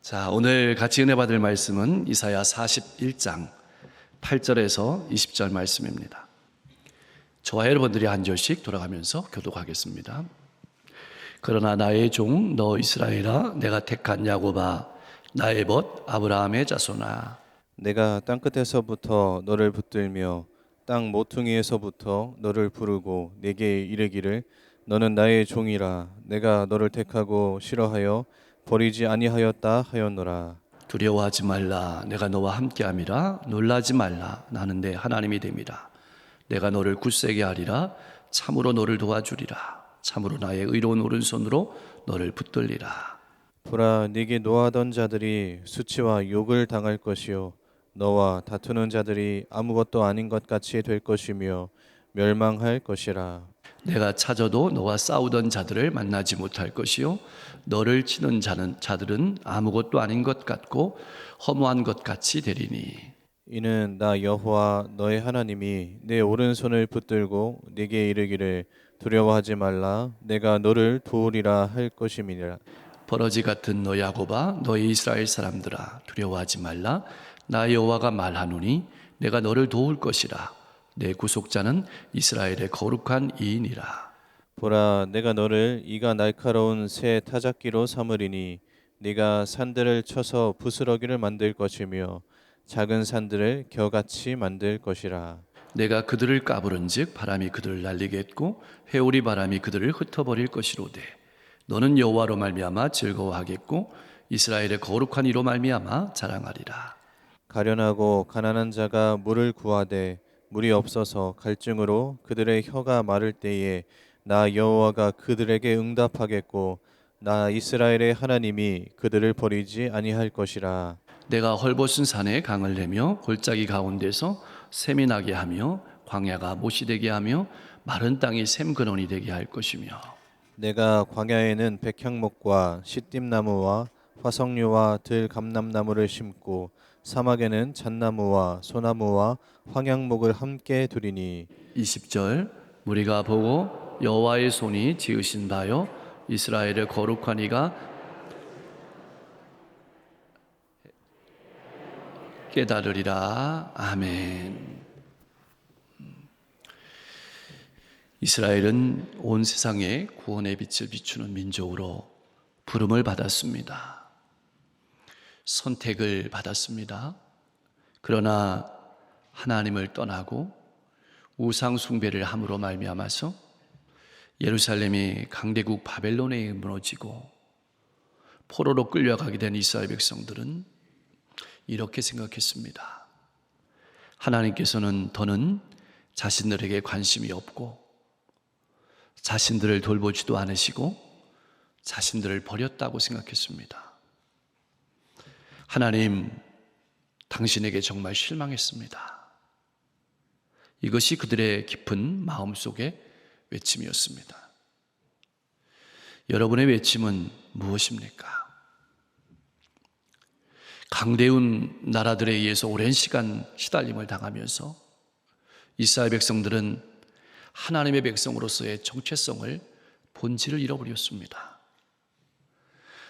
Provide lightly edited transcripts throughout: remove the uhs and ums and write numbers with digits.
자, 오늘 같이 은혜 받을 말씀은 이사야 41장 8절에서 20절 말씀입니다. 저와 여러분들이 한 절씩 돌아가면서 교독하겠습니다. 그러나 나의 종 너 이스라엘아, 내가 택한 야곱아, 나의 벗 아브라함의 자손아, 내가 땅끝에서부터 너를 붙들며 땅 모퉁이에서부터 너를 부르고 네게 이르기를 너는 나의 종이라. 내가 너를 택하고 싫어하여 버리지 아니하였다 하였노라. 두려워하지 말라, 내가 너와 함께함이라. 놀라지 말라, 나는 내 하나님이 됨이라. 내가 너를 굳세게 하리라. 참으로 너를 도와주리라. 참으로 나의 의로운 오른손으로 너를 붙들리라. 보라, 네게 노하던 자들이 수치와 욕을 당할 것이요 너와 다투는 자들이 아무것도 아닌 것 같이 될 것이며 멸망할 것이라. 내가 찾아도 너와 싸우던 자들을 만나지 못할 것이요 너를 치는 자들은 아무것도 아닌 것 같고 허무한 것 같이 되리니. 이는 나 여호와 너의 하나님이 내 오른손을 붙들고 네게 이르기를 두려워하지 말라. 내가 너를 도우리라 할 것임이니라. 버러지 같은 너 야곱아, 너희 이스라엘 사람들아, 두려워하지 말라. 나 여호와가 말하노니 내가 너를 도울 것이라. 내 구속자는 이스라엘의 거룩한 이인이라. 보라, 내가 너를 이가 날카로운 새 타작기로 삼으리니 네가 산들을 쳐서 부스러기를 만들 것이며 작은 산들을 겨같이 만들 것이라. 내가 그들을 까부른즉 바람이 그들을 날리겠고 회오리 바람이 그들을 흩어버릴 것이로되 너는 여호와로 말미암아 즐거워하겠고 이스라엘의 거룩한 이로 말미암아 자랑하리라. 가련하고 가난한 자가 물을 구하되 물이 없어서 갈증으로 그들의 혀가 마를 때에 나 여호와가 그들에게 응답하겠고 나 이스라엘의 하나님이 그들을 버리지 아니할 것이라. 내가 헐벗은 산에 강을 내며 골짜기 가운데서 샘이 나게 하며 광야가 못이 되게 하며 마른 땅이 샘 근원이 되게 할 것이며 내가 광야에는 백향목과 시띠나무와 화석류와 들감람나무를 심고 사막에는 잣나무와 소나무와 황양목을 함께 두리니 20절 우리가 보고 여호와의 손이 지으신 바요 이스라엘의 거룩한 이가 깨달으리라. 아멘. 이스라엘은 온 세상에 구원의 빛을 비추는 민족으로 부름을 받았습니다. 선택을 받았습니다. 그러나 하나님을 떠나고 우상 숭배를 함으로 말미암아서 예루살렘이 강대국 바벨론에 무너지고 포로로 끌려가게 된 이스라엘 백성들은 이렇게 생각했습니다. 하나님께서는 더는 자신들에게 관심이 없고 자신들을 돌보지도 않으시고 자신들을 버렸다고 생각했습니다. 하나님, 당신에게 정말 실망했습니다. 이것이 그들의 깊은 마음속의 외침이었습니다. 여러분의 외침은 무엇입니까? 강대운 나라들에 의해서 오랜 시간 시달림을 당하면서 이스라엘 백성들은 하나님의 백성으로서의 정체성을 본질을 잃어버렸습니다.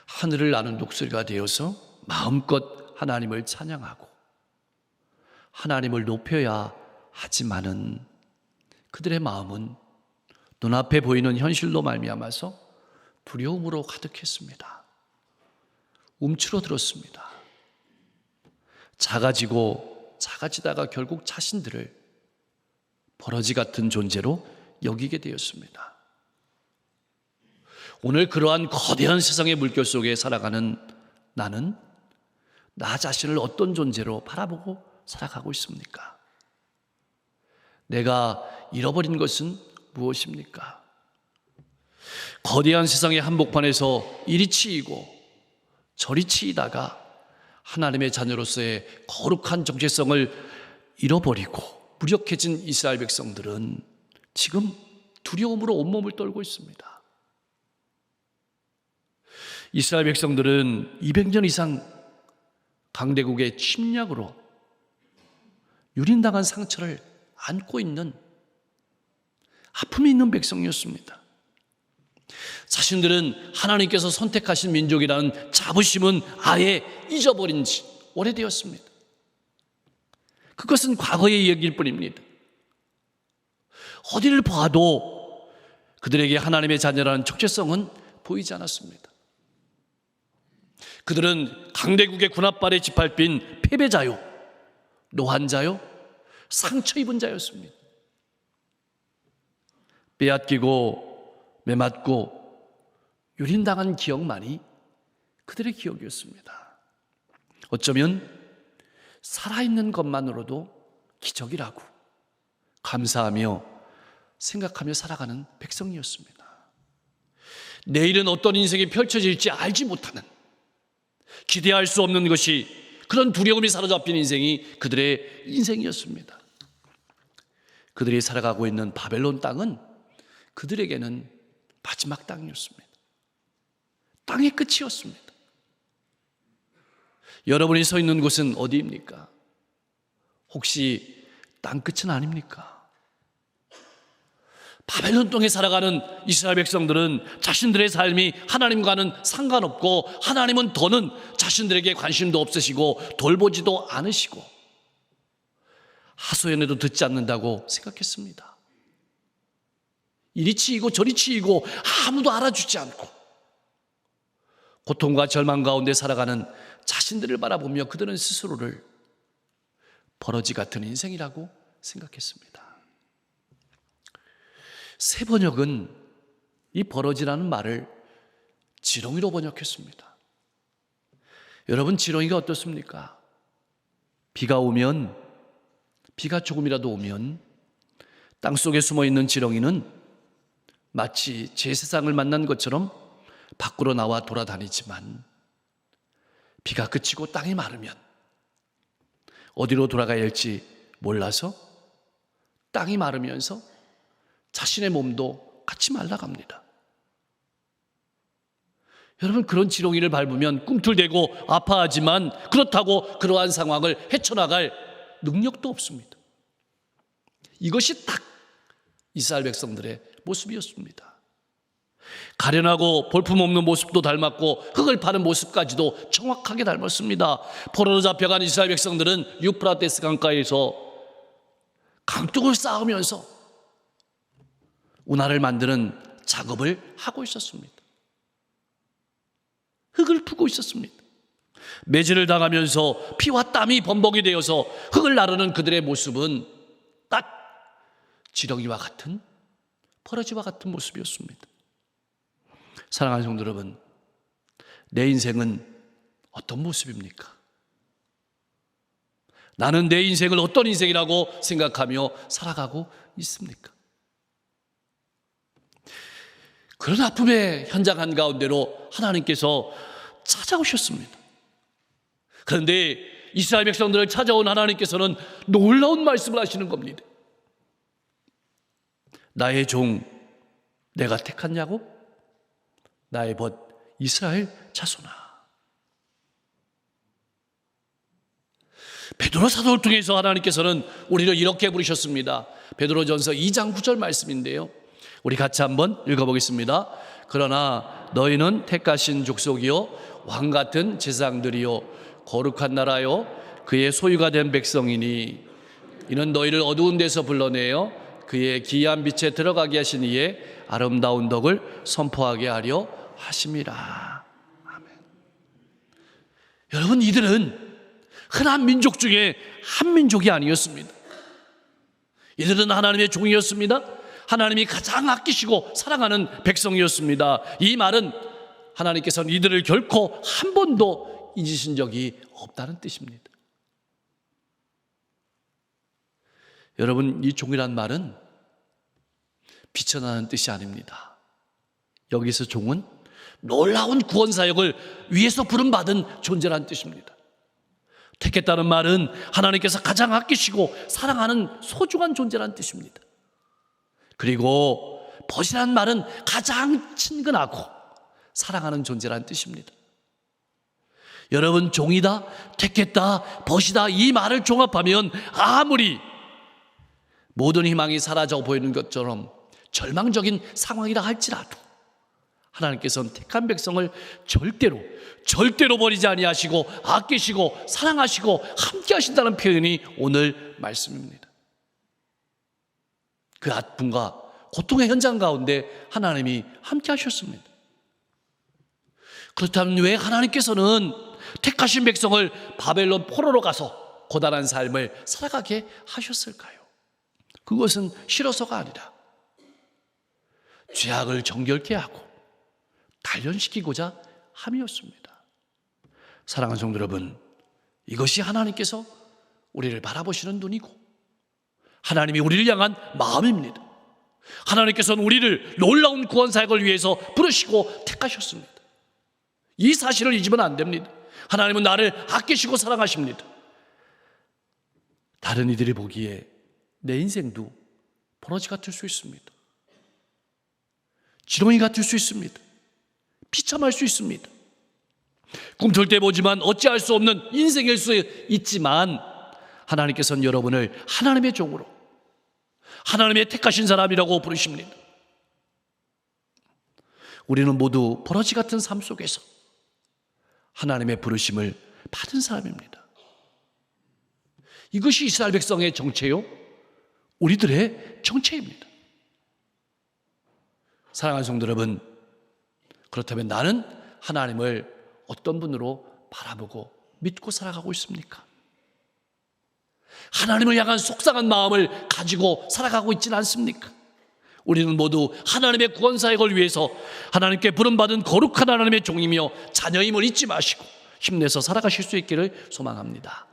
하늘을 나는 독수리가 되어서 마음껏 하나님을 찬양하고 하나님을 높여야 하지만은 그들의 마음은 눈앞에 보이는 현실로 말미암아서 두려움으로 가득했습니다. 움츠러들었습니다. 작아지다가 결국 자신들을 버러지 같은 존재로 여기게 되었습니다. 오늘 그러한 거대한 세상의 물결 속에 살아가는 나는 나 자신을 어떤 존재로 바라보고 살아가고 있습니까? 내가 잃어버린 것은 무엇입니까? 거대한 세상의 한복판에서 이리 치이고 저리 치이다가 하나님의 자녀로서의 거룩한 정체성을 잃어버리고 무력해진 이스라엘 백성들은 지금 두려움으로 온몸을 떨고 있습니다. 이스라엘 백성들은 200년 이상 강대국의 침략으로 유린당한 상처를 안고 있는 아픔이 있는 백성이었습니다. 자신들은 하나님께서 선택하신 민족이라는 자부심은 아예 잊어버린 지 오래되었습니다. 그것은 과거의 이야기일 뿐입니다. 어디를 봐도 그들에게 하나님의 자녀라는 정체성은 보이지 않았습니다. 그들은 강대국의 군합발에 짓밟힌 패배자요, 노한자요, 상처 입은 자였습니다. 빼앗기고 매맞고 유린당한 기억만이 그들의 기억이었습니다. 어쩌면 살아있는 것만으로도 기적이라고 감사하며 생각하며 살아가는 백성이었습니다. 내일은 어떤 인생이 펼쳐질지 알지 못하는, 기대할 수 없는 것이, 그런 두려움이 사로잡힌 인생이 그들의 인생이었습니다. 그들이 살아가고 있는 바벨론 땅은 그들에게는 마지막 땅이었습니다. 땅의 끝이었습니다. 여러분이 서 있는 곳은 어디입니까? 혹시 땅 끝은 아닙니까? 바벨론 땅에 살아가는 이스라엘 백성들은 자신들의 삶이 하나님과는 상관없고, 하나님은 더는 자신들에게 관심도 없으시고 돌보지도 않으시고 하소연에도 듣지 않는다고 생각했습니다. 이리 치이고 저리 치이고 아무도 알아주지 않고 고통과 절망 가운데 살아가는 자신들을 바라보며 그들은 스스로를 버러지 같은 인생이라고 생각했습니다. 새 번역은 이 버러지라는 말을 지렁이로 번역했습니다. 여러분, 지렁이가 어떻습니까? 비가 오면, 비가 조금이라도 오면 땅속에 숨어있는 지렁이는 마치 제 세상을 만난 것처럼 밖으로 나와 돌아다니지만, 비가 그치고 땅이 마르면 어디로 돌아가야 할지 몰라서 땅이 마르면서 자신의 몸도 같이 말라갑니다. 여러분, 그런 지렁이를 밟으면 꿈틀대고 아파하지만 그렇다고 그러한 상황을 헤쳐나갈 능력도 없습니다. 이것이 딱 이스라엘 백성들의 모습이었습니다. 가련하고 볼품없는 모습도 닮았고 흙을 파는 모습까지도 정확하게 닮았습니다. 포로로 잡혀간 이스라엘 백성들은 유프라테스 강가에서 강둑을 쌓으면서 운하를 만드는 작업을 하고 있었습니다. 흙을 푸고 있었습니다. 매질을 당하면서 피와 땀이 범벅이 되어서 흙을 나르는 그들의 모습은 딱 지렁이와 같은, 버러지와 같은 모습이었습니다. 사랑하는 성도 여러분, 내 인생은 어떤 모습입니까? 나는 내 인생을 어떤 인생이라고 생각하며 살아가고 있습니까? 그런 아픔의 현장 한가운데로 하나님께서 찾아오셨습니다. 그런데 이스라엘 백성들을 찾아온 하나님께서는 놀라운 말씀을 하시는 겁니다. 나의 종 내가 택하냐고? 나의 벗 이스라엘 자손아. 베드로 사도를 통해서 하나님께서는 우리를 이렇게 부르셨습니다. 베드로전서 2장 9절 말씀인데요, 우리 같이 한번 읽어보겠습니다. 그러나 너희는 택하신 족속이요 왕같은 제사장들이요 거룩한 나라요 그의 소유가 된 백성이니 이는 너희를 어두운 데서 불러내어 그의 기이한 빛에 들어가게 하신 이의 아름다운 덕을 선포하게 하려 하심이라. 아멘. 여러분, 이들은 흔한 민족 중에 한 민족이 아니었습니다. 이들은 하나님의 종이었습니다. 하나님이 가장 아끼시고 사랑하는 백성이었습니다. 이 말은 하나님께서는 이들을 결코 한 번도 잊으신 적이 없다는 뜻입니다. 여러분, 이 종이란 말은 비천하는 뜻이 아닙니다. 여기서 종은 놀라운 구원 사역을 위해서 부름받은 존재라는 뜻입니다. 택했다는 말은 하나님께서 가장 아끼시고 사랑하는 소중한 존재라는 뜻입니다. 그리고 벗이라는 말은 가장 친근하고 사랑하는 존재라는 뜻입니다. 여러분, 종이다, 택했다, 벗이다, 이 말을 종합하면 아무리 모든 희망이 사라져 보이는 것처럼 절망적인 상황이라 할지라도 하나님께서는 택한 백성을 절대로 버리지 아니하시고 아끼시고 사랑하시고 함께 하신다는 표현이 오늘 말씀입니다. 그 아픔과 고통의 현장 가운데 하나님이 함께 하셨습니다. 그렇다면 왜 하나님께서는 택하신 백성을 바벨론 포로로 가서 고단한 삶을 살아가게 하셨을까요? 그것은 싫어서가 아니라 죄악을 정결케 하고 단련시키고자 함이었습니다. 사랑하는 성도 여러분, 이것이 하나님께서 우리를 바라보시는 눈이고 하나님이 우리를 향한 마음입니다. 하나님께서는 우리를 놀라운 구원 사역을 위해서 부르시고 택하셨습니다. 이 사실을 잊으면 안 됩니다. 하나님은 나를 아끼시고 사랑하십니다. 다른 이들이 보기에 내 인생도 버러지 같을 수 있습니다. 지렁이 같을 수 있습니다. 비참할 수 있습니다. 꿈틀 때 보지만 어찌할 수 없는 인생일 수 있지만 하나님께서는 여러분을 하나님의 종으로, 하나님의 택하신 사람이라고 부르십니다. 우리는 모두 버러지 같은 삶 속에서 하나님의 부르심을 받은 사람입니다. 이것이 이스라엘 백성의 정체요, 우리들의 정체입니다. 사랑하는 성도 여러분, 그렇다면 나는 하나님을 어떤 분으로 바라보고 믿고 살아가고 있습니까? 하나님을 향한 속상한 마음을 가지고 살아가고 있지는 않습니까? 우리는 모두 하나님의 구원 사역을 위해서 하나님께 부름받은 거룩한 하나님의 종이며 자녀임을 잊지 마시고 힘내서 살아가실 수 있기를 소망합니다.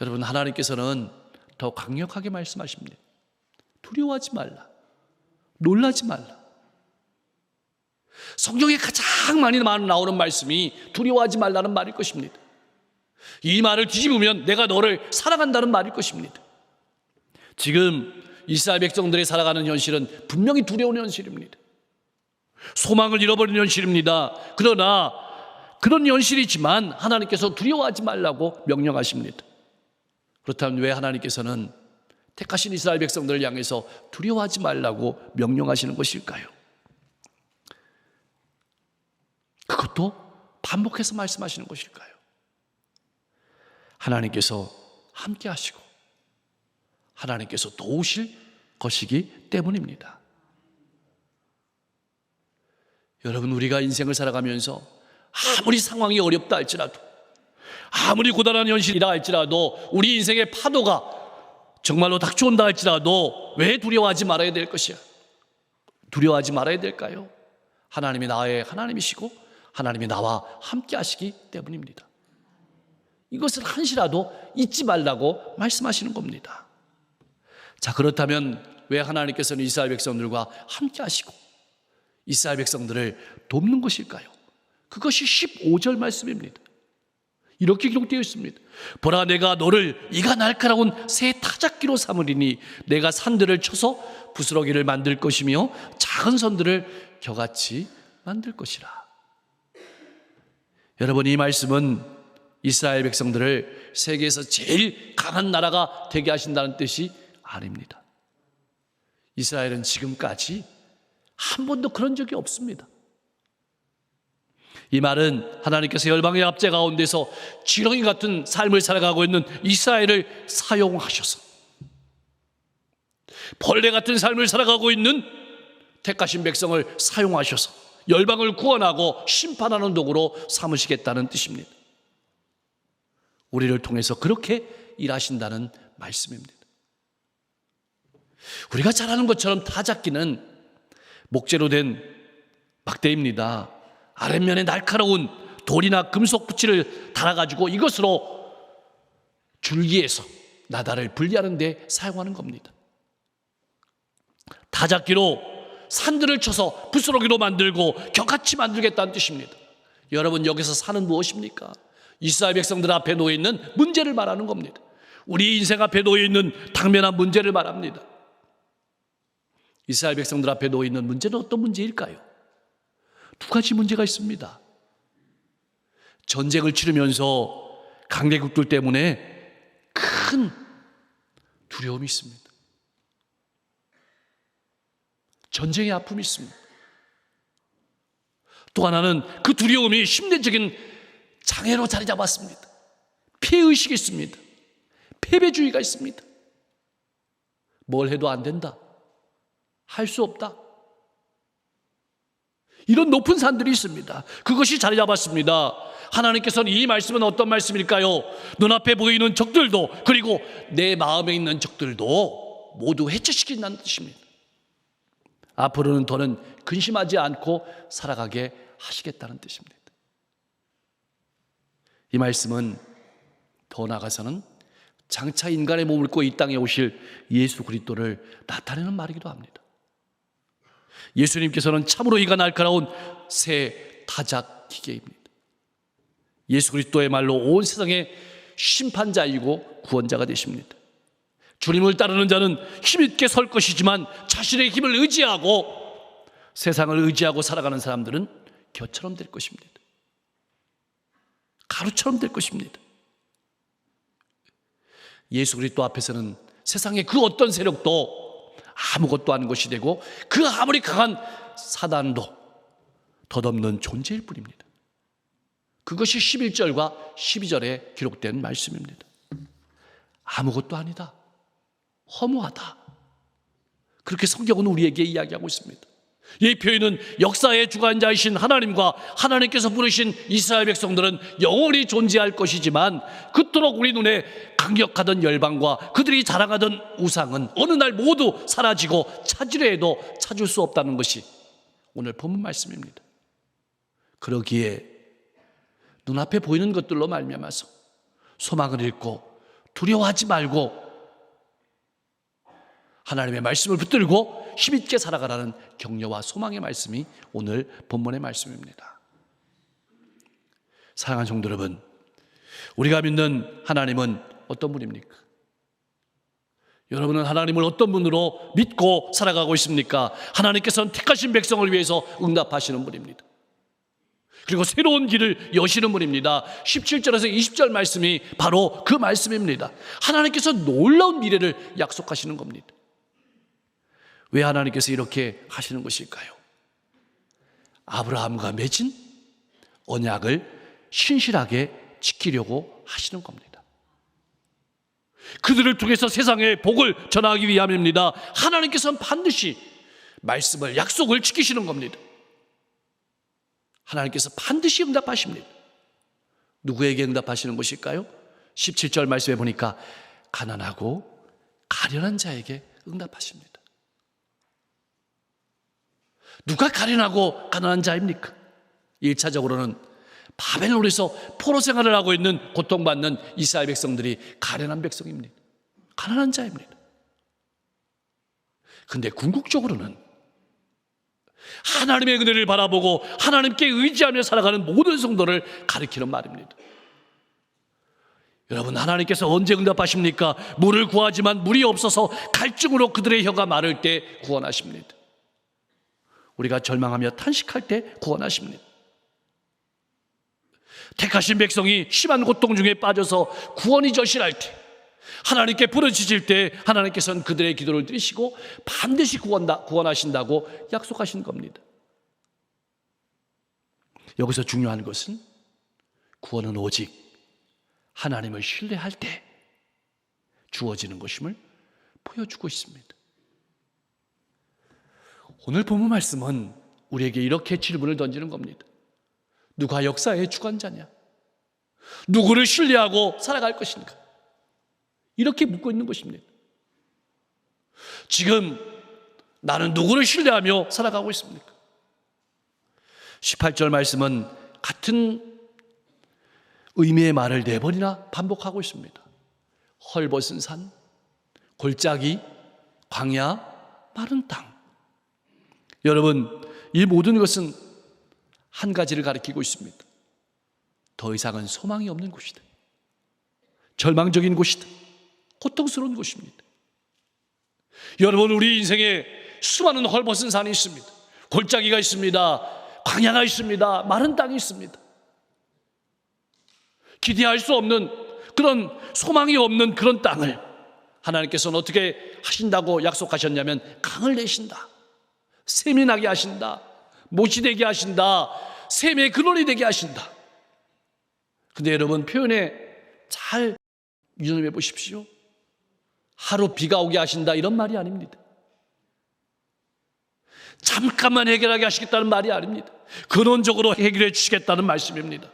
여러분, 하나님께서는 더 강력하게 말씀하십니다. 두려워하지 말라, 놀라지 말라. 성경에 가장 많이 나오는 말씀이 두려워하지 말라는 말일 것입니다. 이 말을 뒤집으면 내가 너를 사랑한다는 말일 것입니다. 지금 이스라엘 백성들이 살아가는 현실은 분명히 두려운 현실입니다. 소망을 잃어버린 현실입니다. 그러나 그런 현실이지만 하나님께서 두려워하지 말라고 명령하십니다. 그렇다면 왜 하나님께서는 택하신 이스라엘 백성들을 향해서 두려워하지 말라고 명령하시는 것일까요? 그것도 반복해서 말씀하시는 것일까요? 하나님께서 함께 하시고 하나님께서 도우실 것이기 때문입니다. 여러분, 우리가 인생을 살아가면서 아무리 상황이 어렵다 할지라도, 아무리 고단한 현실이라 할지라도, 우리 인생의 파도가 정말로 닥쳐온다 할지라도 왜 두려워하지 말아야 될 것이야? 두려워하지 말아야 될까요? 하나님이 나의 하나님이시고 하나님이 나와 함께 하시기 때문입니다. 이것을 한시라도 잊지 말라고 말씀하시는 겁니다. 자, 그렇다면 왜 하나님께서는 이스라엘 백성들과 함께 하시고 이스라엘 백성들을 돕는 것일까요? 그것이 15절 말씀입니다. 이렇게 기록되어 있습니다. 보라, 내가 너를 이가 날카로운 새 타작기로 삼으리니 내가 산들을 쳐서 부스러기를 만들 것이며 작은 선들을 겨같이 만들 것이라. 여러분, 이 말씀은 이스라엘 백성들을 세계에서 제일 강한 나라가 되게 하신다는 뜻이 아닙니다. 이스라엘은 지금까지 한 번도 그런 적이 없습니다. 이 말은 하나님께서 열방의 압제 가운데서 지렁이 같은 삶을 살아가고 있는 이스라엘을 사용하셔서 벌레 같은 삶을 살아가고 있는 택하신 백성을 사용하셔서 열방을 구원하고 심판하는 도구로 삼으시겠다는 뜻입니다. 우리를 통해서 그렇게 일하신다는 말씀입니다. 우리가 잘 아는 것처럼 타작기는 목재로 된 막대입니다. 아랫면에 날카로운 돌이나 금속 부치를 달아가지고 이것으로 줄기에서 나달을 분리하는 데 사용하는 겁니다. 타작기로 산들을 쳐서 부스러기로 만들고 겨같이 만들겠다는 뜻입니다. 여러분, 여기서 산은 무엇입니까? 이스라엘 백성들 앞에 놓여있는 문제를 말하는 겁니다. 우리 인생 앞에 놓여있는 당면한 문제를 말합니다. 이스라엘 백성들 앞에 놓여있는 문제는 어떤 문제일까요? 두 가지 문제가 있습니다. 전쟁을 치르면서 강대국들 때문에 큰 두려움이 있습니다. 전쟁의 아픔이 있습니다. 또 하나는 그 두려움이 심리적인 장애로 자리 잡았습니다. 피해의식이 있습니다. 패배주의가 있습니다. 뭘 해도 안 된다, 할 수 없다, 이런 높은 산들이 있습니다. 그것이 자리 잡았습니다. 하나님께서는 이 말씀은 어떤 말씀일까요? 눈앞에 보이는 적들도, 그리고 내 마음에 있는 적들도 모두 해체시킨다는 뜻입니다. 앞으로는 더는 근심하지 않고 살아가게 하시겠다는 뜻입니다. 이 말씀은 더 나아가서는 장차 인간의 몸을 입고 이 땅에 오실 예수 그리스도를 나타내는 말이기도 합니다. 예수님께서는 참으로 이가 날카로운 새 타작 기계입니다. 예수 그리스도의 말로 온 세상의 심판자이고 구원자가 되십니다. 주님을 따르는 자는 힘있게 설 것이지만 자신의 힘을 의지하고 세상을 의지하고 살아가는 사람들은 겨처럼 될 것입니다. 가루처럼 될 것입니다. 예수 그리스도 앞에서는 세상의 그 어떤 세력도 아무것도 아닌 것이 되고, 그 아무리 강한 사단도 덧없는 존재일 뿐입니다. 그것이 11절과 12절에 기록된 말씀입니다. 아무것도 아니다, 허무하다, 그렇게 성경은 우리에게 이야기하고 있습니다. 이 표현은 역사의 주관자이신 하나님과 하나님께서 부르신 이스라엘 백성들은 영원히 존재할 것이지만, 그토록 우리 눈에 강력하던 열방과 그들이 자랑하던 우상은 어느 날 모두 사라지고 찾으려 해도 찾을 수 없다는 것이 오늘 본문 말씀입니다. 그러기에 눈앞에 보이는 것들로 말미암아서 소망을 잃고 두려워하지 말고 하나님의 말씀을 붙들고 힘있게 살아가라는 격려와 소망의 말씀이 오늘 본문의 말씀입니다. 사랑하는 성도 여러분, 우리가 믿는 하나님은 어떤 분입니까? 여러분은 하나님을 어떤 분으로 믿고 살아가고 있습니까? 하나님께서는 택하신 백성을 위해서 응답하시는 분입니다. 그리고 새로운 길을 여시는 분입니다. 17절에서 20절 말씀이 바로 그 말씀입니다. 하나님께서 놀라운 미래를 약속하시는 겁니다. 왜 하나님께서 이렇게 하시는 것일까요? 아브라함과 맺은 언약을 신실하게 지키려고 하시는 겁니다. 그들을 통해서 세상에 복을 전하기 위함입니다. 하나님께서는 반드시 말씀을, 약속을 지키시는 겁니다. 하나님께서 반드시 응답하십니다. 누구에게 응답하시는 것일까요? 17절 말씀에 보니까 가난하고 가련한 자에게 응답하십니다. 누가 가련하고 가난한 자입니까? 1차적으로는 바벨론에서 포로 생활을 하고 있는 고통받는 이스라엘 백성들이 가련한 백성입니다. 가난한 자입니다. 그런데 궁극적으로는 하나님의 은혜를 바라보고 하나님께 의지하며 살아가는 모든 성도를 가리키는 말입니다. 여러분, 하나님께서 언제 응답하십니까? 물을 구하지만 물이 없어서 갈증으로 그들의 혀가 마를 때 구원하십니다. 우리가 절망하며 탄식할 때 구원하십니다. 택하신 백성이 심한 고통 중에 빠져서 구원이 절실할 때, 하나님께 부르짖을 때 하나님께서는 그들의 기도를 들으시고 반드시 구원하신다고 약속하신 겁니다. 여기서 중요한 것은 구원은 오직 하나님을 신뢰할 때 주어지는 것임을 보여주고 있습니다. 오늘 본문 말씀은 우리에게 이렇게 질문을 던지는 겁니다. 누가 역사의 주관자냐? 누구를 신뢰하고 살아갈 것인가? 이렇게 묻고 있는 것입니다. 지금 나는 누구를 신뢰하며 살아가고 있습니까? 18절 말씀은 같은 의미의 말을 4번이나 반복하고 있습니다. 헐벗은 산, 골짜기, 광야, 마른 땅. 여러분, 이 모든 것은 한 가지를 가리키고 있습니다. 더 이상은 소망이 없는 곳이다. 절망적인 곳이다. 고통스러운 곳입니다. 여러분, 우리 인생에 수많은 헐벗은 산이 있습니다. 골짜기가 있습니다. 광야가 있습니다. 마른 땅이 있습니다. 기대할 수 없는 그런 소망이 없는 그런 땅을 하나님께서는 어떻게 하신다고 약속하셨냐면 강을 내신다, 샘이 나게 하신다, 못이 되게 하신다, 샘의 근원이 되게 하신다. 근데 여러분, 표현에 잘 유념해 보십시오. 하루 비가 오게 하신다, 이런 말이 아닙니다. 잠깐만 해결하게 하시겠다는 말이 아닙니다. 근원적으로 해결해 주시겠다는 말씀입니다.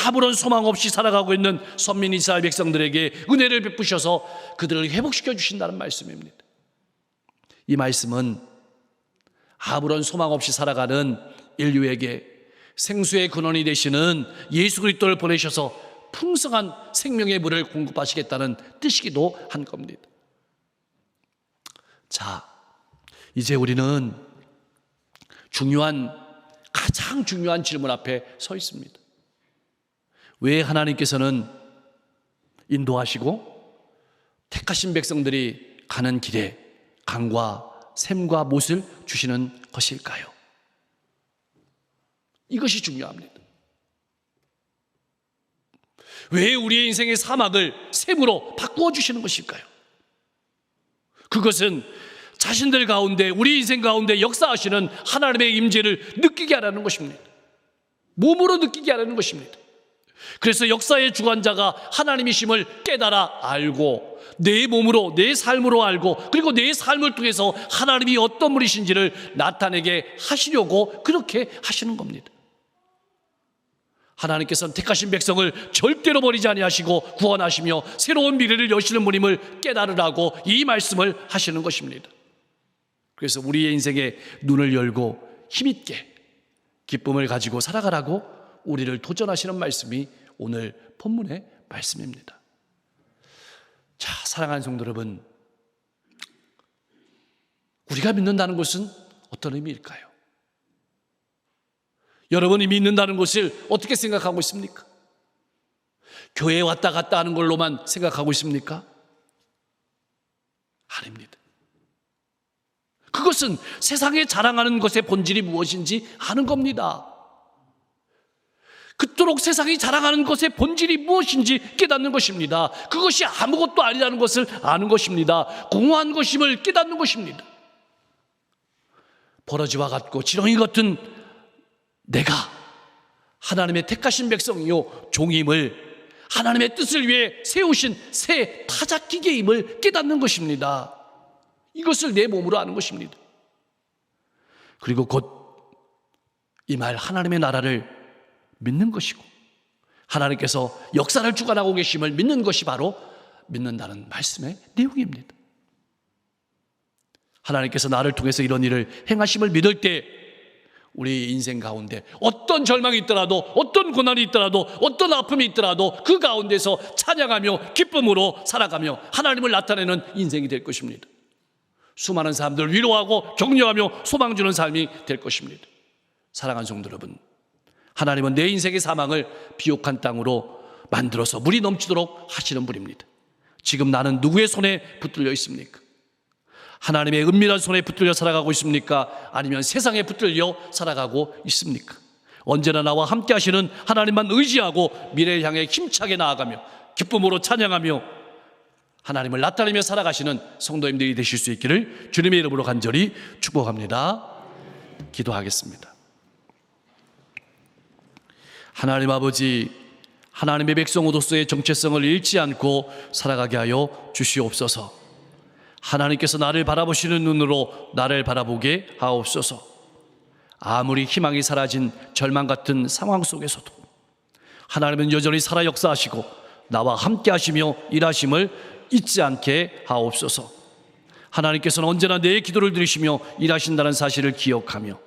아무런 소망 없이 살아가고 있는 선민 이스라엘 백성들에게 은혜를 베푸셔서 그들을 회복시켜 주신다는 말씀입니다. 이 말씀은 아무런 소망 없이 살아가는 인류에게 생수의 근원이 되시는 예수 그리스도를 보내셔서 풍성한 생명의 물을 공급하시겠다는 뜻이기도 한 겁니다. 자, 이제 우리는 가장 중요한 질문 앞에 서 있습니다. 왜 하나님께서는 인도하시고 택하신 백성들이 가는 길에 강과 샘과 못을 주시는 것일까요? 이것이 중요합니다. 왜 우리의 인생의 사막을 샘으로 바꾸어 주시는 것일까요? 그것은 자신들 가운데, 우리 인생 가운데 역사하시는 하나님의 임재를 느끼게 하라는 것입니다. 몸으로 느끼게 하라는 것입니다. 그래서 역사의 주관자가 하나님이심을 깨달아 알고 내 몸으로, 내 삶으로 알고, 그리고 내 삶을 통해서 하나님이 어떤 분이신지를 나타내게 하시려고 그렇게 하시는 겁니다. 하나님께서는 택하신 백성을 절대로 버리지 아니하시고 구원하시며 새로운 미래를 여시는 분임을 깨달으라고 이 말씀을 하시는 것입니다. 그래서 우리의 인생에 눈을 열고 힘있게 기쁨을 가지고 살아가라고 우리를 도전하시는 말씀이 오늘 본문의 말씀입니다. 자, 사랑하는 성도 여러분, 우리가 믿는다는 것은 어떤 의미일까요? 여러분이 믿는다는 것을 어떻게 생각하고 있습니까? 교회에 왔다 갔다 하는 걸로만 생각하고 있습니까? 아닙니다. 그것은 세상에 자랑하는 것의 본질이 무엇인지 아는 겁니다. 그토록 세상이 자랑하는 것의 본질이 무엇인지 깨닫는 것입니다. 그것이 아무것도 아니라는 것을 아는 것입니다. 공허한 것임을 깨닫는 것입니다. 버러지와 같고 지렁이 같은 내가 하나님의 택하신 백성이요 종임을, 하나님의 뜻을 위해 세우신 새 타작기계임을 깨닫는 것입니다. 이것을 내 몸으로 아는 것입니다. 그리고 곧 이 말 하나님의 나라를 믿는 것이고 하나님께서 역사를 주관하고 계심을 믿는 것이 바로 믿는다는 말씀의 내용입니다. 하나님께서 나를 통해서 이런 일을 행하심을 믿을 때 우리 인생 가운데 어떤 절망이 있더라도, 어떤 고난이 있더라도, 어떤 아픔이 있더라도 그 가운데서 찬양하며 기쁨으로 살아가며 하나님을 나타내는 인생이 될 것입니다. 수많은 사람들을 위로하고 격려하며 소망 주는 삶이 될 것입니다. 사랑하는 성도 여러분, 하나님은 내 인생의 사망을 비옥한 땅으로 만들어서 물이 넘치도록 하시는 분입니다. 지금 나는 누구의 손에 붙들려 있습니까? 하나님의 은밀한 손에 붙들려 살아가고 있습니까? 아니면 세상에 붙들려 살아가고 있습니까? 언제나 나와 함께 하시는 하나님만 의지하고 미래를 향해 힘차게 나아가며 기쁨으로 찬양하며 하나님을 나타내며 살아가시는 성도님들이 되실 수 있기를 주님의 이름으로 간절히 축복합니다. 기도하겠습니다. 하나님 아버지, 하나님의 백성으로서의 정체성을 잃지 않고 살아가게 하여 주시옵소서. 하나님께서 나를 바라보시는 눈으로 나를 바라보게 하옵소서. 아무리 희망이 사라진 절망 같은 상황 속에서도 하나님은 여전히 살아 역사하시고 나와 함께 하시며 일하심을 잊지 않게 하옵소서. 하나님께서는 언제나 내 기도를 들으시며 일하신다는 사실을 기억하며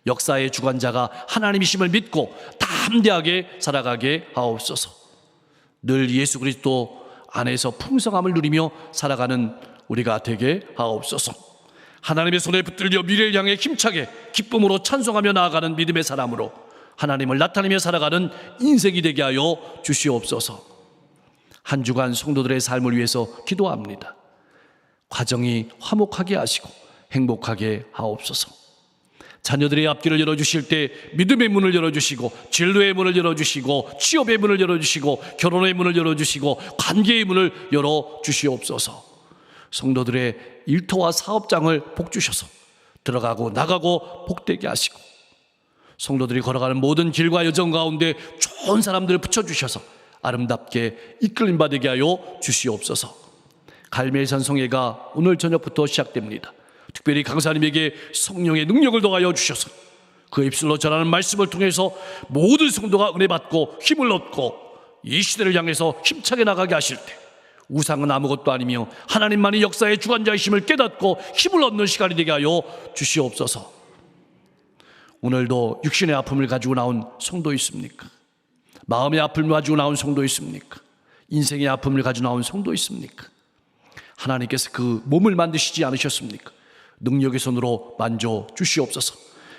역사의 주관자가 하나님이심을 믿고 담대하게 살아가게 하옵소서. 늘 예수 그리스도 안에서 풍성함을 누리며 살아가는 우리가 되게 하옵소서. 하나님의 손에 붙들려 미래를 향해 힘차게 기쁨으로 찬송하며 나아가는 믿음의 사람으로 하나님을 나타내며 살아가는 인생이 되게 하여 주시옵소서. 한 주간 성도들의 삶을 위해서 기도합니다. 과정이 화목하게 하시고 행복하게 하옵소서. 자녀들의 앞길을 열어주실 때 믿음의 문을 열어주시고 진로의 문을 열어주시고 취업의 문을 열어주시고 결혼의 문을 열어주시고 관계의 문을 열어주시옵소서. 성도들의 일터와 사업장을 복주셔서 들어가고 나가고 복되게 하시고 성도들이 걸어가는 모든 길과 여정 가운데 좋은 사람들을 붙여주셔서 아름답게 이끌림 받게 하여 주시옵소서. 갈멜산 성회가 오늘 저녁부터 시작됩니다. 특별히 강사님에게 성령의 능력을 더하여 주셔서 그 입술로 전하는 말씀을 통해서 모든 성도가 은혜 받고 힘을 얻고 이 시대를 향해서 힘차게 나가게 하실 때 우상은 아무것도 아니며 하나님만이 역사의 주관자이심을 깨닫고 힘을 얻는 시간이 되게 하여 주시옵소서. 오늘도 육신의 아픔을 가지고 나온 성도 있습니까? 마음의 아픔을 가지고 나온 성도 있습니까? 인생의 아픔을 가지고 나온 성도 있습니까? 하나님께서 그 몸을 만드시지 않으셨습니까? 능력의 손으로 만져 주시옵소서.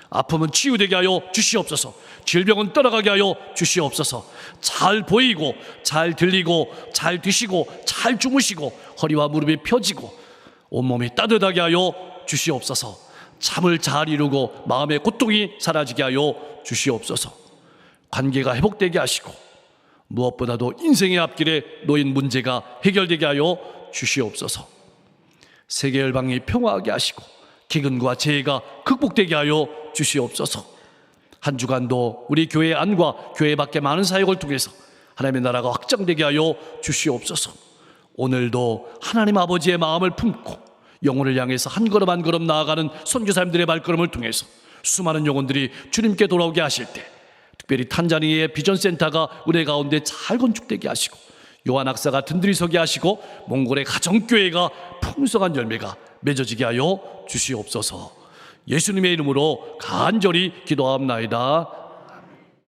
아픔은 치유되게 하여 주시옵소서. 질병은 떠나가게 하여 주시옵소서. 잘 보이고 잘 들리고 잘 드시고 잘 주무시고 허리와 무릎이 펴지고 온몸이 따뜻하게 하여 주시옵소서. 잠을 잘 이루고 마음의 고통이 사라지게 하여 주시옵소서. 관계가 회복되게 하시고 무엇보다도 인생의 앞길에 놓인 문제가 해결되게 하여 주시옵소서. 세계 열방이 평화하게 하시고 기근과 재해가 극복되게 하여 주시옵소서. 한 주간도 우리 교회 안과 교회 밖의 많은 사역을 통해서 하나님의 나라가 확장되게 하여 주시옵소서. 오늘도 하나님 아버지의 마음을 품고 영혼을 향해서 한 걸음 한 걸음 나아가는 선교사님들의 발걸음을 통해서 수많은 영혼들이 주님께 돌아오게 하실 때 특별히 탄자니아의 비전센터가 은혜 가운데 잘 건축되게 하시고 요한 학사가 든든히 서게 하시고 몽골의 가정교회가 풍성한 열매가 맺어지게 하여 주시옵소서. 예수님의 이름으로 간절히 기도하옵나이다.